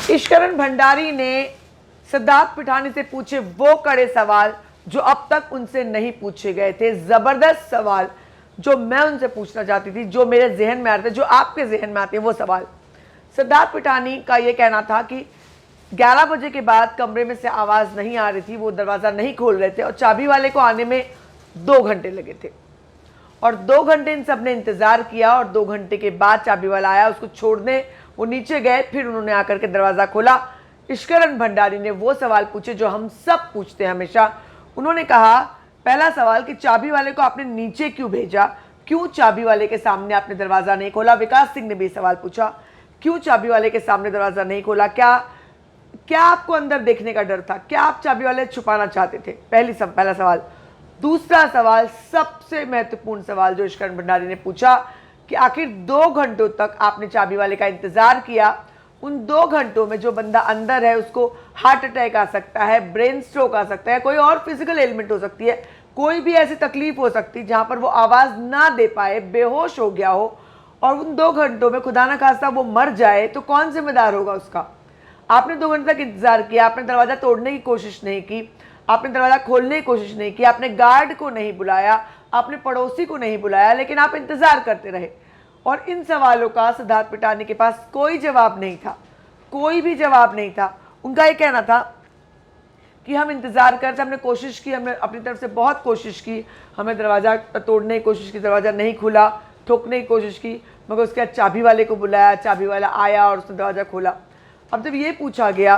इश्करण भंडारी ने सिद्धार्थ पिठानी से पूछे वो कड़े सवाल जो अब तक उनसे नहीं पूछे गए थे। जबरदस्त सवाल जो मैं उनसे पूछना चाहती थी, जो मेरे जहन में आते थे, जो आपके जहन में आते हैं, वो सवाल। सिद्धार्थ पिठानी का ये कहना था कि 11 बजे के बाद कमरे में से आवाज़ नहीं आ रही थी, वो दरवाज़ा नहीं खोल रहे थे और चाबी वाले को आने में 2 घंटे लगे थे और 2 घंटे इन सब ने इंतज़ार किया और 2 घंटे के बाद चाबी वाला आया उसको छोड़ने। वो नीचे गए, फिर उन्होंने आकर के दरवाज़ा खोला। इश्करण भंडारी ने वो सवाल पूछे जो हम सब पूछते हैं हमेशा। उन्होंने कहा, पहला सवाल कि चाबी वाले को आपने नीचे क्यों भेजा, क्यों चाबी वाले के सामने आपने दरवाज़ा नहीं खोला। विकास सिंह ने भी सवाल पूछा, क्यों चाबी वाले के सामने दरवाज़ा नहीं खोला, क्या आपको अंदर देखने का डर था, क्या आप चाबी वाले छुपाना चाहते थे। पहला सवाल। दूसरा सवाल, सबसे महत्वपूर्ण सवाल जो इश्करण भंडारी ने पूछा कि आखिर 2 घंटों तक आपने चाबी वाले का इंतजार किया, उन 2 घंटों में जो बंदा अंदर है उसको हार्ट अटैक आ सकता है, ब्रेन स्ट्रोक आ सकता है, कोई और फिजिकल एलिमेंट हो सकती है, कोई भी ऐसी तकलीफ हो सकती है जहां पर वो आवाज़ ना दे पाए, बेहोश हो गया हो और उन 2 घंटों में खुदा ना खास्ता वो मर जाए तो कौन जिम्मेदार होगा उसका। आपने 2 घंटे तक इंतजार किया, आपने दरवाज़ा तोड़ने की कोशिश नहीं की, आपने दरवाज़ा खोलने की कोशिश नहीं की, आपने गार्ड को नहीं बुलाया, आपने पड़ोसी को नहीं बुलाया, लेकिन आप इंतज़ार करते रहे। और इन सवालों का सिद्धार्थ पिठानी के पास कोई जवाब नहीं था, कोई भी जवाब नहीं था। उनका ये कहना था कि हम इंतज़ार करते, हमने कोशिश की, हमने अपनी तरफ से बहुत कोशिश की, हमें दरवाज़ा तोड़ने की कोशिश की, दरवाज़ा नहीं खुला, ठोकने की कोशिश की, मगर उसके बाद चाबी वाले को बुलाया, चाबी वाला आया और उसने दरवाज़ा खोला। अब जब ये पूछा गया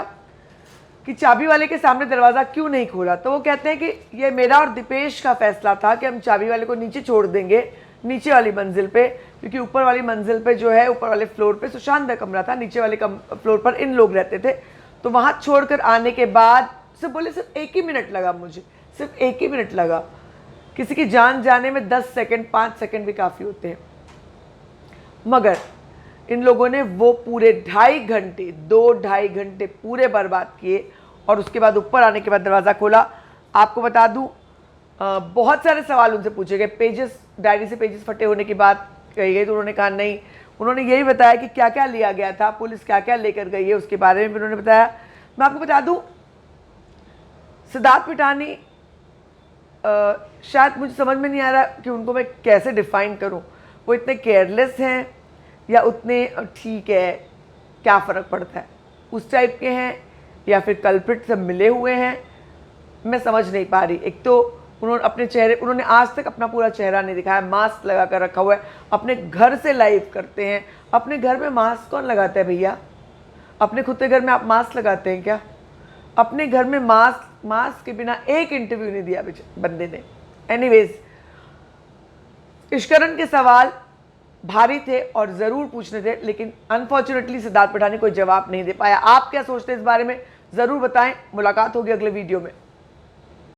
कि चाबी वाले के सामने दरवाज़ा क्यों नहीं खोला, तो वो कहते हैं कि ये मेरा और दीपेश का फैसला था कि हम चाबी वाले को नीचे छोड़ देंगे, नीचे वाली मंजिल पे, क्योंकि ऊपर वाली मंजिल पे जो है, ऊपर वाले फ्लोर पे सुशांत का कमरा था, नीचे वाले फ्लोर पर इन लोग रहते थे। तो वहाँ छोड़कर आने के बाद सिर्फ बोले सिर्फ 1 ही मिनट लगा, मुझे सिर्फ 1 ही मिनट लगा। किसी की जान जाने में 10 सेकेंड 5 सेकेंड भी काफ़ी होते हैं, मगर इन लोगों ने वो पूरे 2.5 घंटे 2-2.5 घंटे पूरे बर्बाद किए और उसके बाद ऊपर आने के बाद दरवाज़ा खोला। आपको बता दूं, बहुत सारे सवाल उनसे पूछे गए, पेजेस, डायरी से पेजेस फटे होने की बात कही गई, तो उन्होंने कहा नहीं। उन्होंने यही बताया कि क्या क्या लिया गया था, पुलिस क्या क्या लेकर गई है, उसके बारे में भी उन्होंने बताया। मैं आपको बता दूं, सिद्धार्थ पिठानी, शायद मुझे समझ में नहीं आ रहा कि उनको मैं कैसे डिफ़ाइन करूं। वो इतने केयरलेस हैं या उतने ठीक है, क्या फ़र्क पड़ता है, उस टाइप के हैं, या फिर कल्प्रिट से मिले हुए हैं, मैं समझ नहीं पा रही। एक तो उन्होंने आज तक अपना पूरा चेहरा नहीं दिखाया, मास्क लगा कर रखा हुआ है, अपने घर से लाइव करते हैं। अपने घर में मास्क कौन लगाता है भैया? अपने खुद के घर में आप मास्क लगाते हैं क्या? अपने घर में मास्क के बिना एक इंटरव्यू नहीं दिया बंदे ने। एनीवेज, इश्करण के सवाल भारी थे और ज़रूर पूछने थे, लेकिन अनफॉर्चुनेटली सिद्धार्थ पिठानी कोई जवाब नहीं दे पाया। आप क्या सोचते हैं इस बारे में, ज़रूर बताएं। मुलाकात होगी अगले वीडियो में।